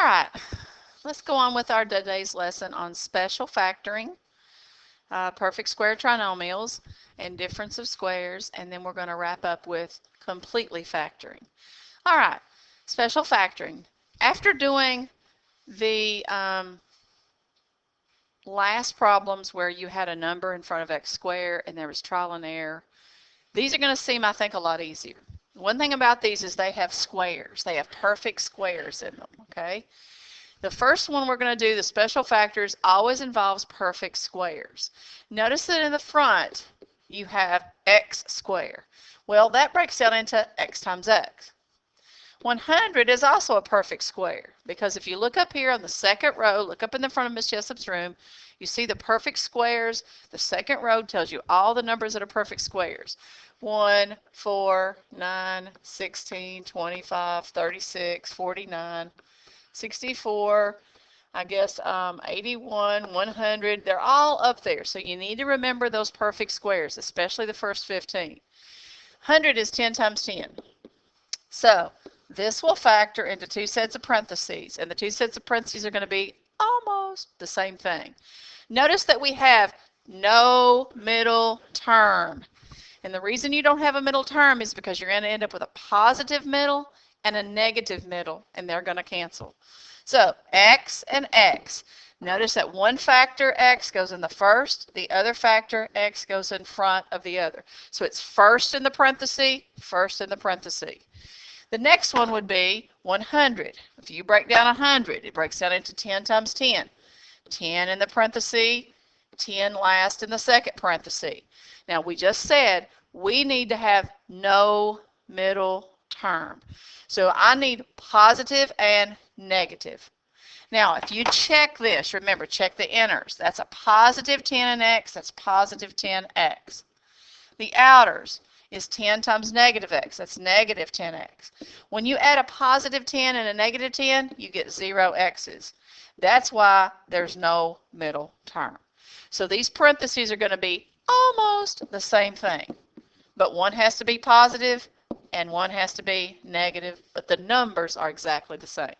right, let's go on with our today's lesson on special factoring, perfect square trinomials, and difference of squares, and then we're going to wrap up with completely factoring. All right, special factoring. After doing the last problems where you had a number in front of x squared and there was trial and error, these are going to seem, I think, a lot easier. One thing about these is they have squares. They have perfect squares in them, okay? The first one we're going to do, the special factors, always involves perfect squares. Notice that in the front you have x squared. Well, that breaks down into x times x. 100 is also a perfect square because if you look up here on the second row, look up in the front of Miss Jessup's room, you see the perfect squares. The second row tells you all the numbers that are perfect squares. 1, 4, 9, 16, 25, 36, 49, 64, I guess 81, 100. They're all up there. So you need to remember those perfect squares, especially the first 15. 100 is 10 times 10. So this will factor into two sets of parentheses, and the two sets of parentheses are going to be almost the same thing. Notice that we have no middle term. And the reason you don't have a middle term is because you're going to end up with a positive middle and a negative middle, and they're going to cancel. So x and x. Notice that one factor x goes in the first, the other factor x goes in front of the other. So it's first in the parenthesis, first in the parenthesis. The next one would be 100. If you break down 100, it breaks down into 10 times 10. 10 in the parenthesis, 10 last in the second parenthesis. Now we just said we need to have no middle term. So I need positive and negative. Now if you check this, remember, check the inners. That's a positive 10 in x, that's positive 10x. The outers is 10 times negative x. That's negative 10x. When you add a positive 10 and a negative 10, you get 0 x's. That's why there's no middle term. So these parentheses are going to be almost the same thing. But one has to be positive and one has to be negative, but the numbers are exactly the same.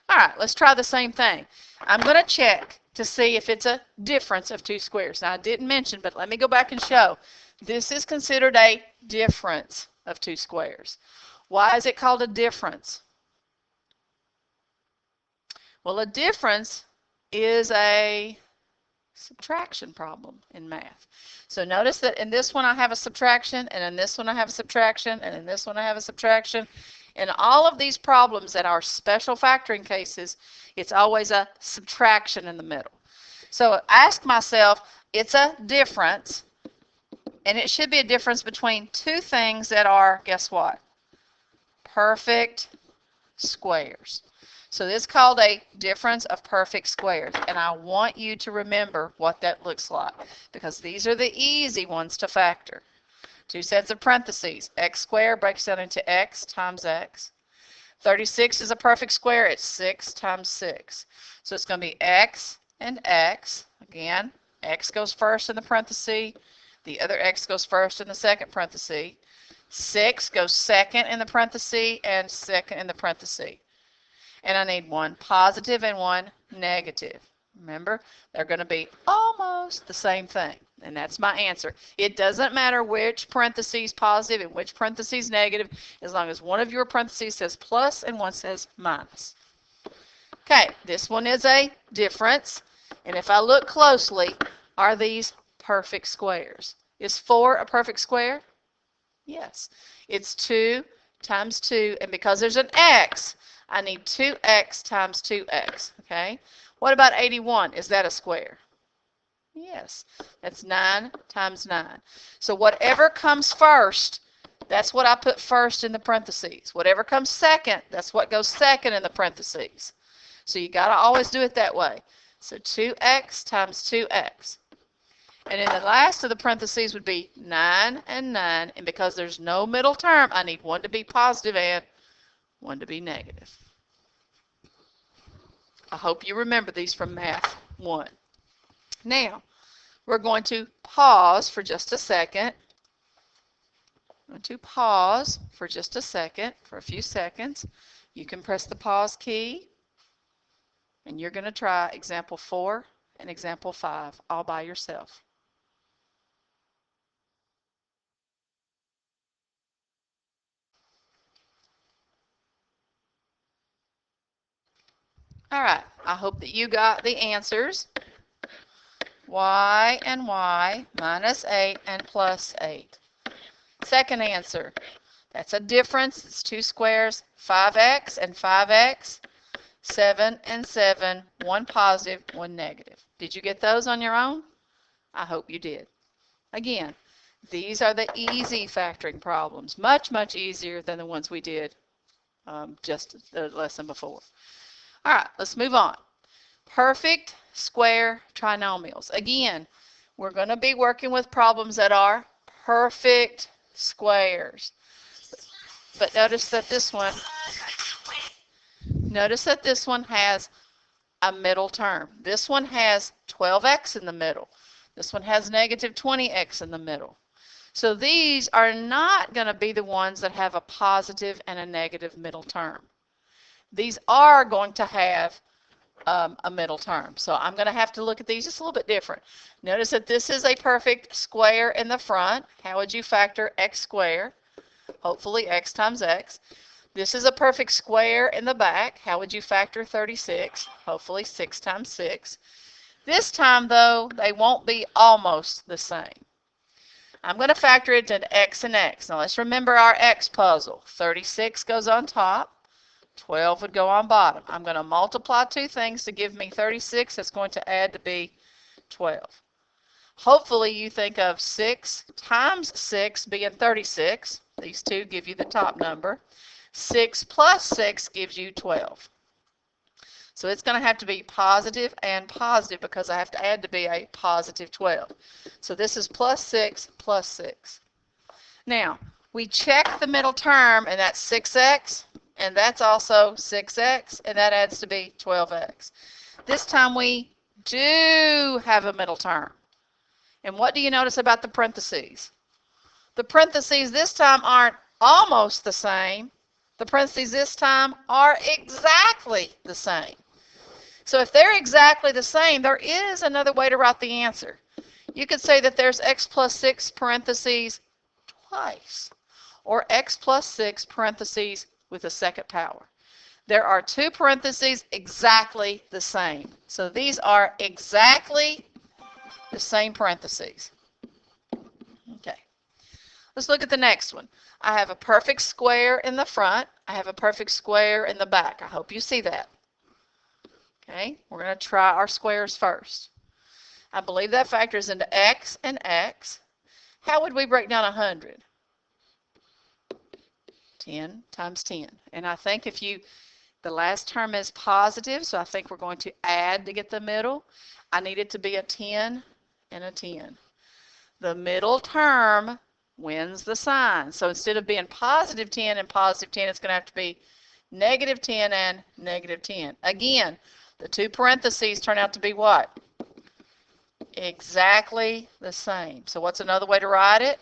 All right, let's try the same thing. I'm going to check to see if it's a difference of two squares. Now, I didn't mention, but let me go back and show. This is considered a difference of two squares. Why is it called a difference? Well, a difference is a subtraction problem in math. So notice that in this one I have a subtraction, and in this one I have a subtraction, and in this one I have a subtraction. In all of these problems that are special factoring cases, it's always a subtraction in the middle. So ask myself, it's a difference. And it should be a difference between two things that are, guess what? Perfect squares. So this is called a difference of perfect squares. And I want you to remember what that looks like, because these are the easy ones to factor. Two sets of parentheses. X squared breaks down into x times x. 36 is a perfect square. It's 6 times 6. So it's going to be x and x. Again, x goes first in the parentheses. The other x goes first in the second parenthesis. 6 goes second in the parenthesis and second in the parenthesis. And I need one positive and one negative. Remember, they're going to be almost the same thing. And that's my answer. It doesn't matter which parentheses positive and which parentheses negative, as long as one of your parentheses says plus and one says minus. Okay, this one is a difference. And if I look closely, are these perfect squares? Is 4 a perfect square? Yes. It's 2 times 2, and because there's an x, I need 2x times 2x. Okay? What about 81? Is that a square? Yes. That's 9 times 9. So whatever comes first, that's what I put first in the parentheses. Whatever comes second, that's what goes second in the parentheses. So you got to always do it that way. So 2x times 2x. And in the last of the parentheses would be 9 and 9. And because there's no middle term, I need one to be positive and one to be negative. I hope you remember these from Math 1. Now, we're going to pause for just a second. I'm going to pause for just a second, for a few seconds. You can press the pause key And you're going to try example 4 and example 5 all by yourself. All right, I hope that you got the answers. Y and Y minus 8 and plus 8. Second answer, that's a difference. It's two squares, 5x and 5x, 7 and 7, one positive, one negative. Did you get those on your own? I hope you did. Again, these are the easy factoring problems, much, much easier than the ones we did just the lesson before. All right, let's move on. Perfect square trinomials. Again, we're going to be working with problems that are perfect squares. But notice that this one has a middle term. This one has 12x in the middle. This one has negative 20x in the middle. So these are not going to be the ones that have a positive and a negative middle term. These are going to have a middle term. So I'm going to have to look at these just a little bit different. Notice that this is a perfect square in the front. How would you factor x squared? Hopefully x times x. This is a perfect square in the back. How would you factor 36? Hopefully 6 times 6. This time, though, they won't be almost the same. I'm going to factor it to x and x. Now let's remember our x puzzle. 36 goes on top. 12 would go on bottom. I'm going to multiply two things to give me 36. That's going to add to be 12. Hopefully you think of 6 times 6 being 36. These two give you the top number. 6 plus 6 gives you 12. So it's going to have to be positive and positive because I have to add to be a positive 12. So this is plus 6 plus 6. Now, we check the middle term, and that's 6x. And that's also 6x, and that adds to be 12x. This time we do have a middle term. And what do you notice about the parentheses? The parentheses this time aren't almost the same. The parentheses this time are exactly the same. So if they're exactly the same, there is another way to write the answer. You could say that there's x plus 6 parentheses twice, or x plus 6 parentheses with a second power. There are two parentheses exactly the same. So these are exactly the same parentheses. Okay. Let's look at the next one. I have a perfect square in the front. I have a perfect square in the back. I hope you see that. Okay. We're going to try our squares first. I believe that factors into x and x. How would we break down 100? 10 times 10. And I think the last term is positive, so I think we're going to add to get the middle. I need it to be a 10 and a 10. The middle term wins the sign. So instead of being positive 10 and positive 10, it's going to have to be negative 10 and negative 10. Again, the two parentheses turn out to be what? Exactly the same. So what's another way to write it?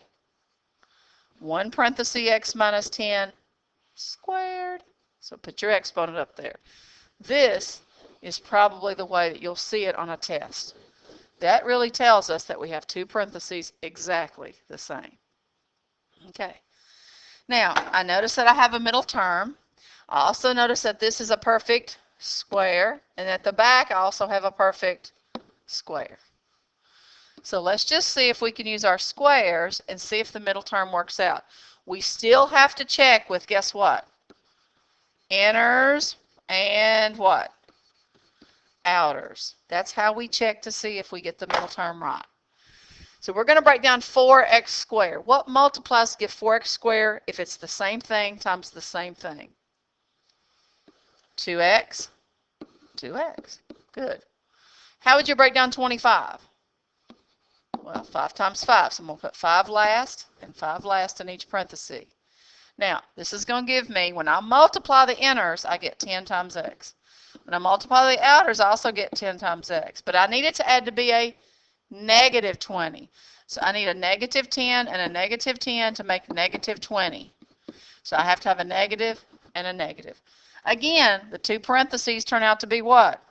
1 parenthesis x minus 10 squared. So put your exponent up there. This is probably the way that you'll see it on a test. That really tells us that we have two parentheses exactly the same. Okay. Now, I notice that I have a middle term. I also notice that this is a perfect square, and at the back I also have a perfect square. So let's just see if we can use our squares and see if the middle term works out. We still have to check with, guess what? Inners and what? Outers. That's how we check to see if we get the middle term right. So we're going to break down 4x squared. What multiplies to give 4x squared if it's the same thing times the same thing? 2x. 2x. Good. How would you break down 25? Well, 5 times 5. So I'm going to put 5 last and 5 last in each parenthesis. Now, this is going to give me, when I multiply the inners, I get 10 times x. When I multiply the outers, I also get 10 times x. But I need it to add to be a negative 20. So I need a negative 10 and a negative 10 to make negative 20. So I have to have a negative and a negative. Again, the two parentheses turn out to be what?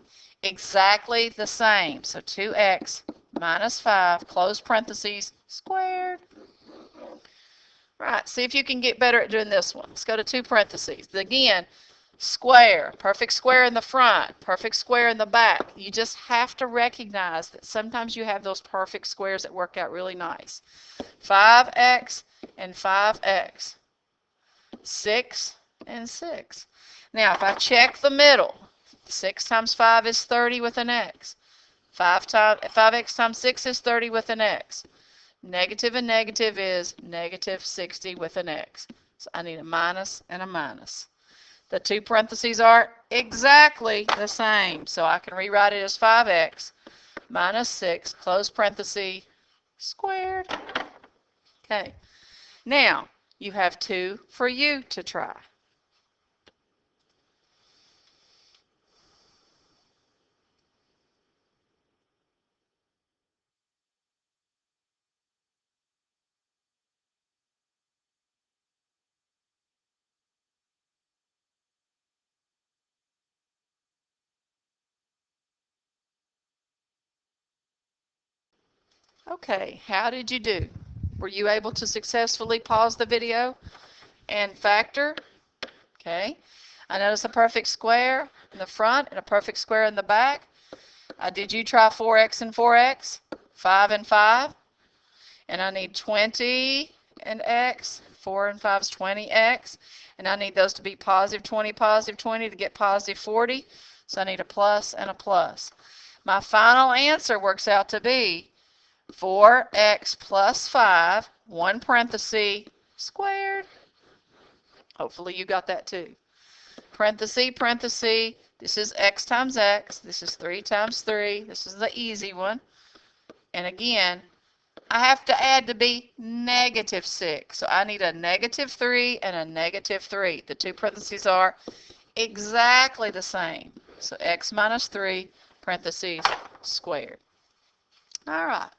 exactly the same. So 2x minus 5, close parentheses, squared. Right, see if you can get better at doing this one. Let's go to 2 parentheses. Again, square, perfect square in the front, perfect square in the back. You just have to recognize that sometimes you have those perfect squares that work out really nice. 5x and 5x. 6 and 6. Now, if I check the middle, 6 times 5 is 30 with an x. 5x times 6 is 30 with an x. Negative and negative is negative 60 with an x. So I need a minus and a minus. The 2 parentheses are exactly the same. So I can rewrite it as 5x minus 6, close parenthesis, squared. Okay. Now, you have 2 for you to try. Okay, how did you do? Were you able to successfully pause the video and factor? Okay, I noticed a perfect square in the front and a perfect square in the back. Did you try 4x and 4x? 5 and 5? And I need 20 and x. 4 and 5 is 20x. And I need those to be positive 20 to get positive 40. So I need a plus and a plus. My final answer works out to be 4x plus 5, 1 parenthesis, squared. Hopefully you got that too. Parenthesis, parenthesis, this is x times x, this is 3 times 3, this is the easy one. And again, I have to add to be negative 6. So I need a negative 3 and a negative 3. The 2 parentheses are exactly the same. So x minus 3, parentheses, squared. All right.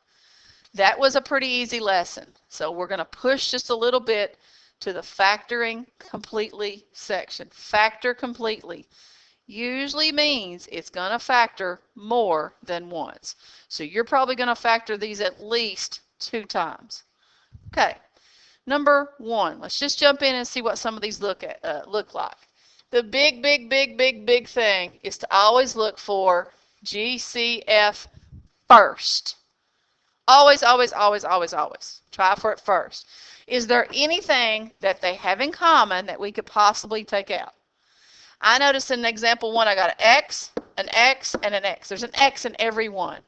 That was a pretty easy lesson. So we're going to push just a little bit to the factoring completely section. Factor completely usually means it's going to factor more than once. So you're probably going to factor these at least 2 times. Okay, number 1. Let's just jump in and see what some of these look like. The big thing is to always look for GCF first. Always, always, always, always, always. Try for it first. Is there anything that they have in common that we could possibly take out? I noticed in example 1, I got an X, and an X. There's an X in every one.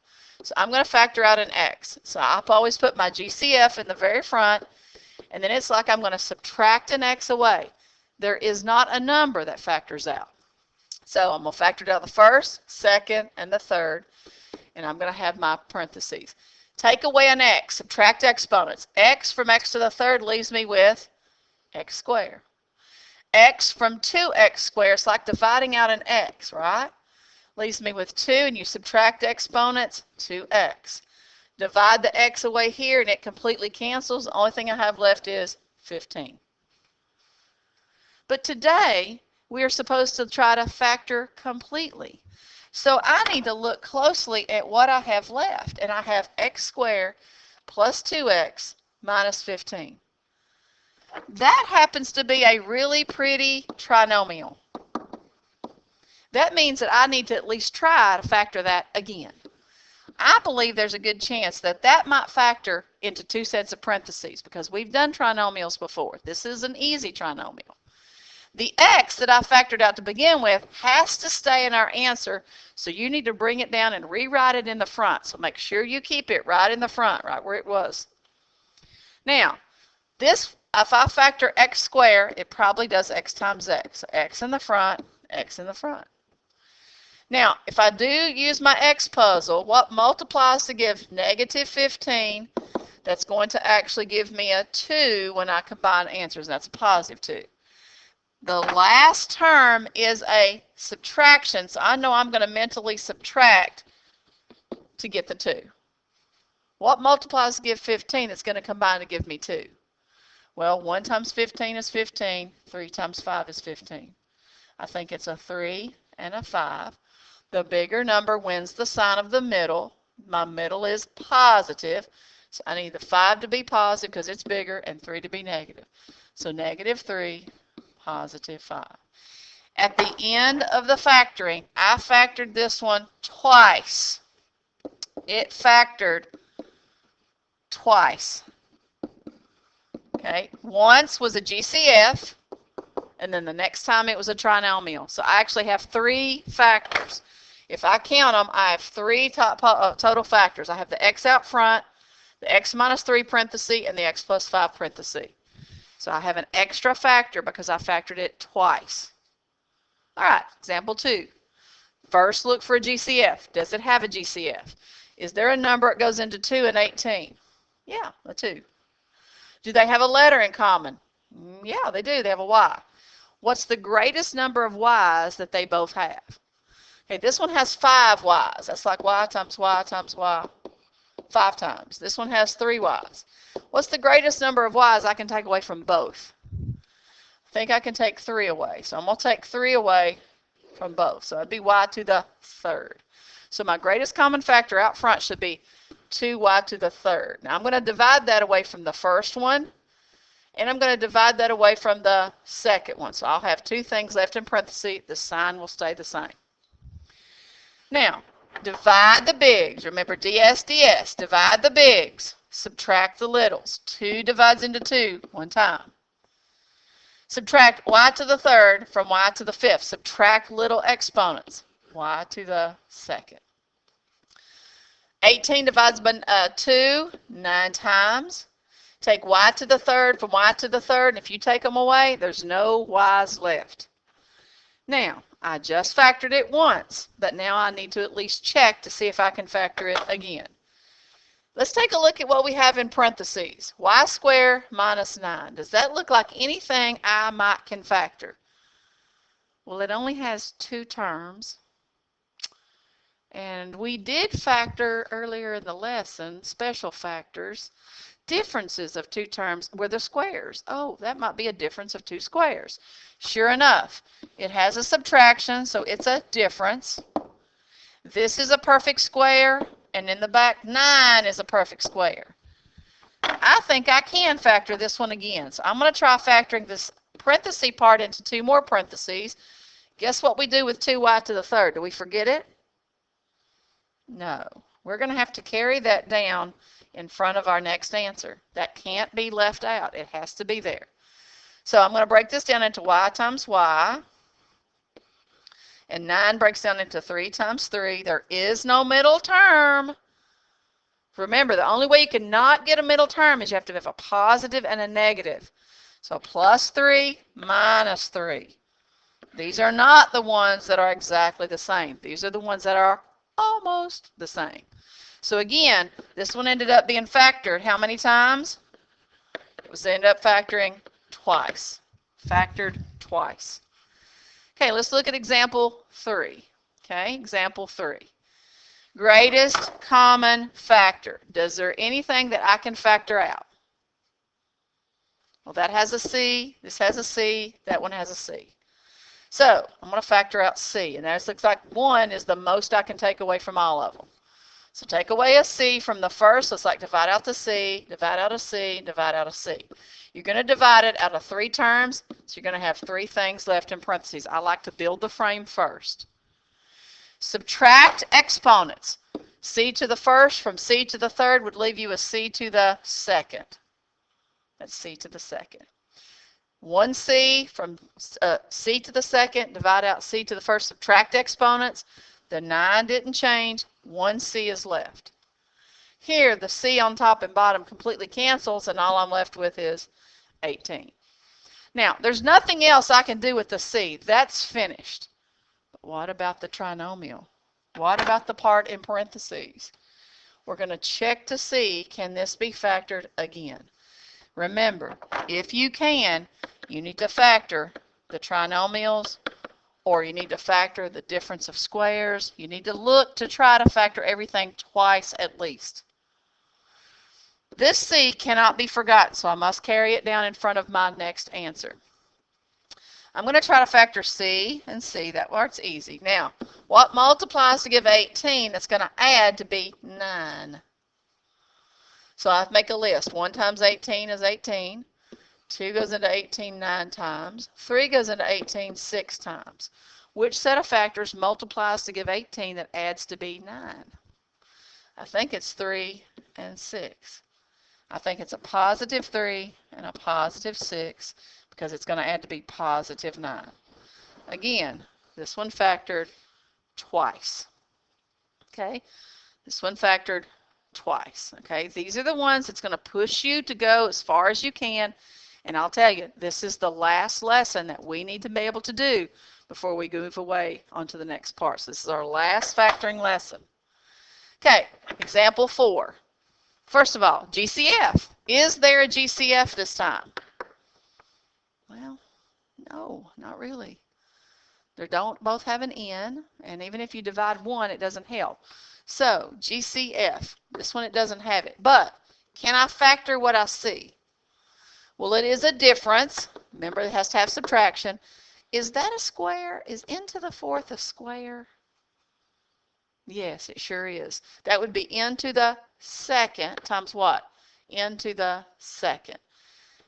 So I'm going to factor out an X. So I'll always put my GCF in the very front, and then it's like I'm going to subtract an X away. There is not a number that factors out. So I'm going to factor out the first, second, and the third, and I'm going to have my parentheses. Take away an x, subtract exponents. X from x to the third leaves me with x squared. X from 2x squared, it's like dividing out an x, right? Leaves me with 2, and you subtract exponents, 2x. Divide the x away here, and it completely cancels. The only thing I have left is 15. But today, we are supposed to try to factor completely. So I need to look closely at what I have left. And I have x squared plus 2x minus 15. That happens to be a really pretty trinomial. That means that I need to at least try to factor that again. I believe there's a good chance that that might factor into 2 sets of parentheses because we've done trinomials before. This is an easy trinomial. The x that I factored out to begin with has to stay in our answer, so you need to bring it down and rewrite it in the front. So make sure you keep it right in the front, right where it was. Now, this, if I factor x squared, it probably does x times x. So x in the front, x in the front. Now, if I do use my x puzzle, what multiplies to give negative 15? That's going to actually give me a 2 when I combine answers. That's a positive 2. The last term is a subtraction, so I know I'm going to mentally subtract to get the 2. What multiplies to give 15 that's going to combine to give me 2? Well, 1 times 15 is 15. 3 times 5 is 15. I think it's a 3 and a 5. The bigger number wins the sign of the middle. My middle is positive. So I need the 5 to be positive because it's bigger and 3 to be negative. So -3, +5. At the end of the factoring, I factored this one twice. It factored twice. Okay, once was a GCF, and then the next time it was a trinomial. So I actually have 3 factors. If I count them, I have 3 total factors. I have the x out front, the x minus 3 parenthesis, and the x plus 5 parenthesis. So I have an extra factor because I factored it twice. All right, example 2. First, look for a GCF. Does it have a GCF? Is there a number that goes into 2 and 18? Yeah, a 2. Do they have a letter in common? Yeah, they do. They have a Y. What's the greatest number of Y's that they both have? Okay, this one has 5 Y's. That's like Y times Y times Y 5 times. This one has 3 Y's. What's the greatest number of Y's I can take away from both? I think I can take 3 away. So I'm going to take 3 away from both. So it'd be Y to the 3rd. So my greatest common factor out front should be 2y to the 3rd. Now I'm going to divide that away from the first one, and I'm going to divide that away from the second one. So I'll have 2 things left in parentheses. The sign will stay the same. Now, divide the bigs. Remember ds, ds. Divide the bigs. Subtract the littles. 2 divides into 2 one time. Subtract y to the 3rd from y to the 5th. Subtract little exponents. Y to the 2nd. 18 divides by 2 9 times. Take y to the 3rd from y to the 3rd, and if you take them away, there's no y's left. Now, I just factored it once, but now I need to at least check to see if I can factor it again. Let's take a look at what we have in parentheses. Y squared minus 9. Does that look like anything I might can factor? Well, it only has 2 terms. And we did factor earlier in the lesson, special factors, differences of 2 terms were the squares. Oh, that might be a difference of 2 squares. Sure enough, it has a subtraction, so it's a difference. This is a perfect square, and in the back, 9 is a perfect square. I think I can factor this one again. So I'm going to try factoring this parenthesis part into 2 more parentheses. Guess what we do with 2y to the 3rd? Do we forget it? No. We're going to have to carry that down in front of our next answer. That can't be left out. It has to be there. So I'm going to break this down into y times y. And 9 breaks down into 3 times 3. There is no middle term. Remember, the only way you cannot get a middle term is you have to have a positive and a negative. So plus 3 minus 3. These are not the ones that are exactly the same. These are the ones that are almost the same. So again, this one ended up being factored how many times? It was ended up factoring twice. Factored twice. Okay, let's look at example 3. Okay, example 3. Greatest common factor. Does there anything that I can factor out? Well, that has a C, this has a C, that one has a C. So I'm going to factor out C, and that looks like 1 is the most I can take away from all of them. So take away a C from the first. Let's like divide out the C, divide out a C, divide out a C. You're going to divide it out of 3 terms, so you're going to have 3 things left in parentheses. I like to build the frame first. Subtract exponents. C to the 1st from C to the 3rd would leave you a C to the 2nd. That's C to the 2nd. 1C from C to the 2nd, divide out C to the 1st, subtract exponents. The 9 didn't change. 1C is left. Here, the C on top and bottom completely cancels, and all I'm left with is 18. Now, there's nothing else I can do with the C. That's finished. But what about the trinomial? What about the part in parentheses? We're going to check to see, can this be factored again? Remember, if you can, you need to factor the trinomials, or you need to factor the difference of squares. You need to look to try to factor everything twice at least. This C cannot be forgotten, so I must carry it down in front of my next answer. I'm going to try to factor C and C. That part's easy. Now, what multiplies to give 18 that's going to add to be 9? So I have to make a list. 1 times 18 is 18. 2 goes into 18 9 times. 3 goes into 18 6 times. Which set of factors multiplies to give 18 that adds to be 9? I think it's 3 and 6. I think it's a positive 3 and a positive 6 because it's going to add to be positive 9. Again, this one factored twice. Okay, this one factored twice. Okay, these are the ones that's going to push you to go as far as you can. And I'll tell you, this is the last lesson that we need to be able to do before we move away onto the next part. So this is our last factoring lesson. Okay, example 4. First of all, GCF. Is there a GCF this time? Well, no, not really. They don't both have an N, and even if you divide one, it doesn't help. So, GCF, this one it doesn't have it. But, can I factor what I see? Well, it is a difference. Remember, it has to have subtraction. Is that a square? Is n to the 4th a square? Yes, it sure is. That would be n to the 2nd times what? N to the 2nd.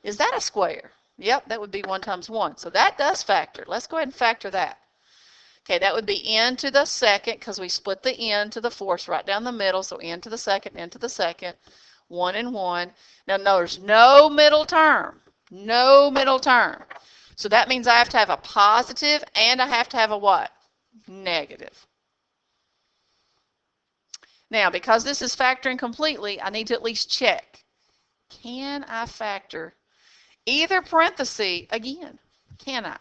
Is that a square? Yep, that would be 1 times 1. So that does factor. Let's go ahead and factor that. Okay, that would be n to the 2nd because we split the n to the 4th right down the middle. So n to the 2nd, n to the 2nd, 1 and 1. Now, there's no middle term. No middle term. So that means I have to have a positive and I have to have a what? Negative. Now, because this is factoring completely, I need to at least check. Can I factor either parenthesis again? Can I?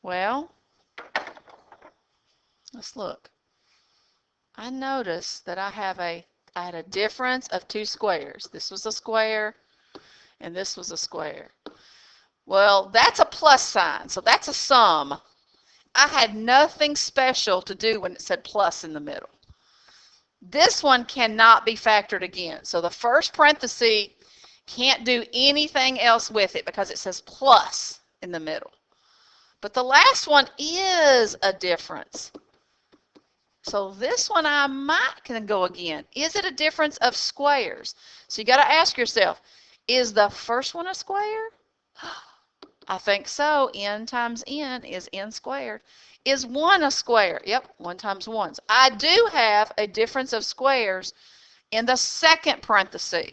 Well, let's look. I noticed that I had a difference of 2 squares. This was a square and this was a square. Well, that's a plus sign, so that's a sum. I had nothing special to do when it said plus in the middle. This one cannot be factored again. So the first parenthesis can't do anything else with it because it says plus in the middle. But the last one is a difference. So this one I might can go again. Is it a difference of squares? So you got to ask yourself, is the first one a square? I think so. N times n is n squared. Is 1 a square? Yep, 1 times 1. So I do have a difference of squares in the second parenthesis.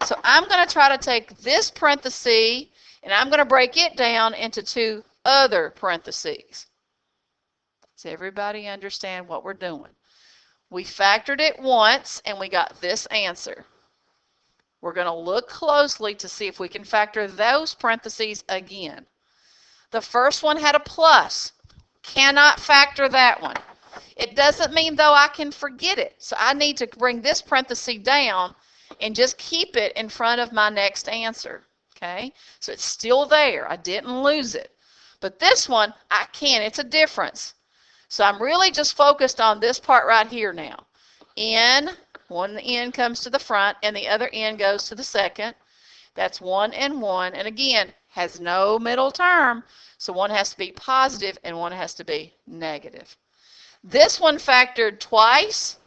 So I'm going to try to take this parenthesis and I'm going to break it down into 2 other parentheses. Does everybody understand what we're doing? We factored it once and we got this answer. We're going to look closely to see if we can factor those parentheses again. The first one had a plus. Cannot factor that one. It doesn't mean, though, I can forget it. So I need to bring this parenthesis down and just keep it in front of my next answer. Okay? So it's still there. I didn't lose it. But this one, I can. It's a difference. So I'm really just focused on this part right here now. N, one n comes to the front, and the other n goes to the second. That's 1 and 1. And again, has no middle term. So one has to be positive and one has to be negative. This one factored twice,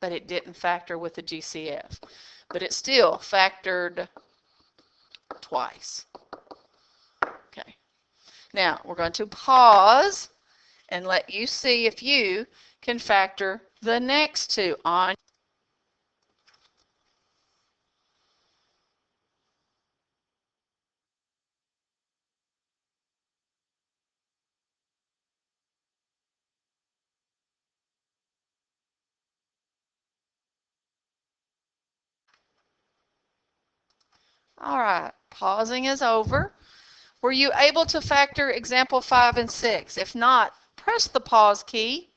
but it didn't factor with the GCF. But it still factored twice. Okay. Now, we're going to pause and let you see if you can factor the next 2 on. All right, pausing is over. Were you able to factor example 5 and 6? If not, press the pause key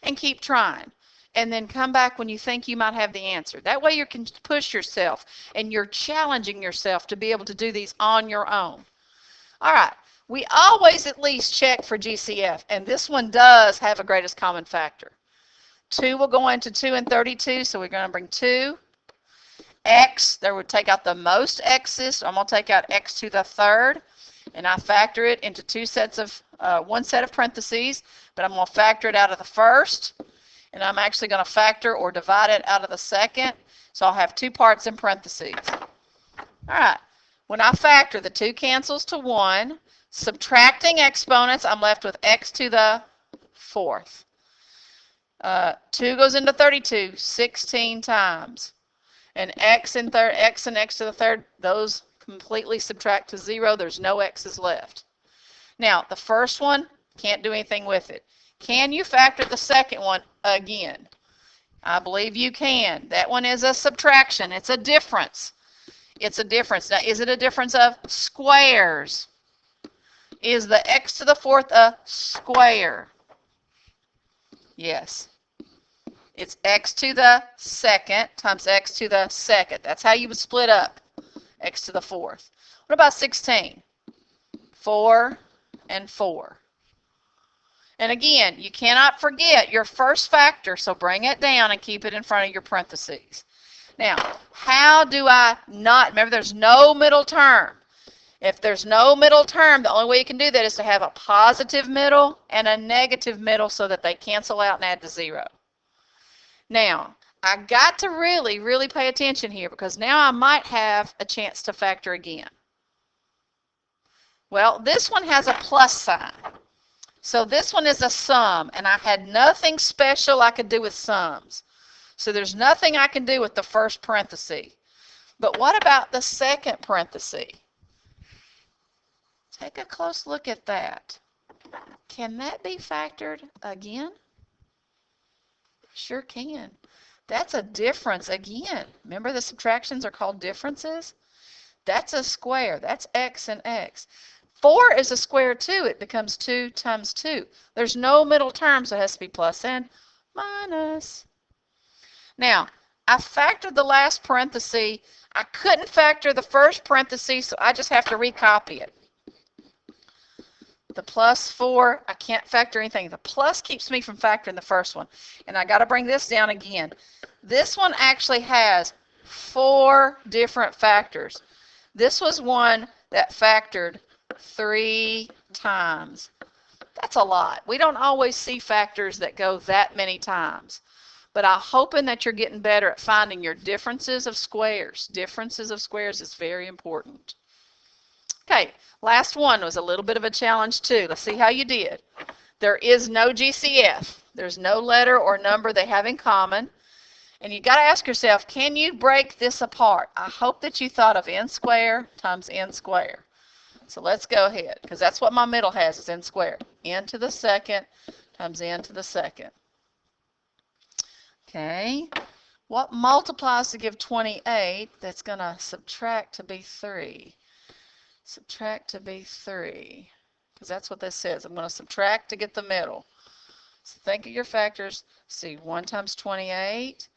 and keep trying. And then come back when you think you might have the answer. That way you can push yourself and you're challenging yourself to be able to do these on your own. All right, we always at least check for GCF, and this one does have a greatest common factor. 2 will go into 2 and 32, so we're going to bring 2. X, there would take out the most x's. So I'm going to take out x to the 3rd. and I factor it into one set of parentheses, but I'm going to factor it out of the first, and I'm actually going to factor or divide it out of the second, so I'll have 2 parts in parentheses. All right, when I factor, the 2 cancels to 1. Subtracting exponents, I'm left with x to the 4th. 2 goes into 32 16 times. And x and x to the 3rd, those completely subtract to 0. There's no x's left. Now, the first one, can't do anything with it. Can you factor the second one again? I believe you can. That one is a subtraction. It's a difference. It's a difference. Now, is it a difference of squares? Is the x to the 4th a square? Yes. It's x to the 2nd times x to the 2nd. That's how you would split up x to the 4th. What about 16? 4 and 4. And again, you cannot forget your first factor, so bring it down and keep it in front of your parentheses. Now, how do I not, remember there's no middle term. If there's no middle term, the only way you can do that is to have a positive middle and a negative middle so that they cancel out and add to 0. Now, I got to really, really pay attention here because now I might have a chance to factor again. Well, this one has a plus sign. So this one is a sum, and I had nothing special I could do with sums. So there's nothing I can do with the first parenthesis. But what about the second parenthesis? Take a close look at that. Can that be factored again? Sure can. That's a difference again. Remember the subtractions are called differences? That's a square. That's x and x. 4 is a square too. It becomes 2 times 2. There's no middle term, so it has to be plus and minus. Now, I factored the last parenthesis. I couldn't factor the first parenthesis, so I just have to recopy it. The plus 4, I can't factor anything. The plus keeps me from factoring the first one. And I got to bring this down again. This one actually has 4 different factors. This was one that factored 3 times. That's a lot. We don't always see factors that go that many times. But I'm hoping that you're getting better at finding your differences of squares. Differences of squares is very important. Okay, last one was a little bit of a challenge too. Let's see how you did. There is no GCF. There's no letter or number they have in common. And you got to ask yourself, can you break this apart? I hope that you thought of n squared times n squared. So let's go ahead, because that's what my middle has is n squared. N to the 2nd times n to the 2nd. Okay, what multiplies to give 28 that's going to subtract to be 3? Subtract to be 3, because that's what this says. I'm going to subtract to get the middle. So think of your factors. See, 1 times 28,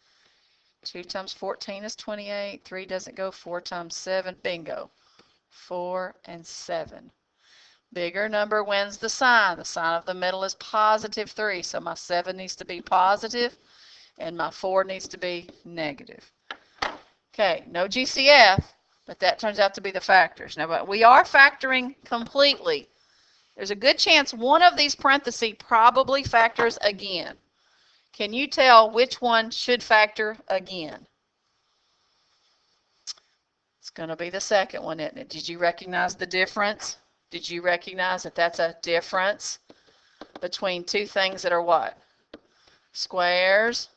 2 times 14 is 28, 3 doesn't go, 4 times 7, bingo, 4 and 7. Bigger number wins the sign. The sign of the middle is positive 3, so my 7 needs to be positive, and my 4 needs to be negative. Okay, no GCF. But that turns out to be the factors. Now, but we are factoring completely. There's a good chance one of these parentheses probably factors again. Can you tell which one should factor again? It's going to be the second one, isn't it? Did you recognize the difference? Did you recognize that that's a difference between two things that are what? Squares.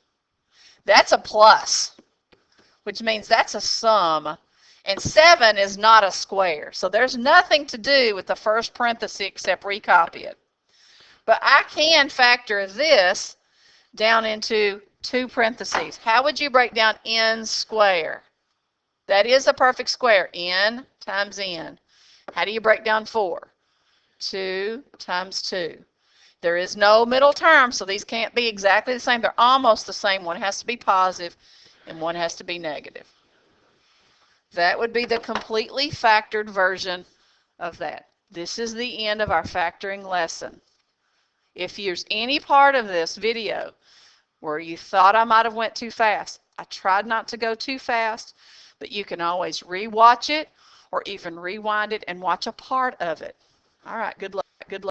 That's a plus, which means that's a sum. And 7 is not a square. So there's nothing to do with the first parenthesis except recopy it. But I can factor this down into 2 parentheses. How would you break down n squared? That is a perfect square. N times n. How do you break down 4? 2 times 2. There is no middle term, so these can't be exactly the same. They're almost the same. One has to be positive and one has to be negative. That would be the completely factored version of that. This is the end of our factoring lesson. If there's any part of this video where you thought I might have went too fast, I tried not to go too fast, but you can always re-watch it, or even rewind it and watch a part of it. All right, good luck.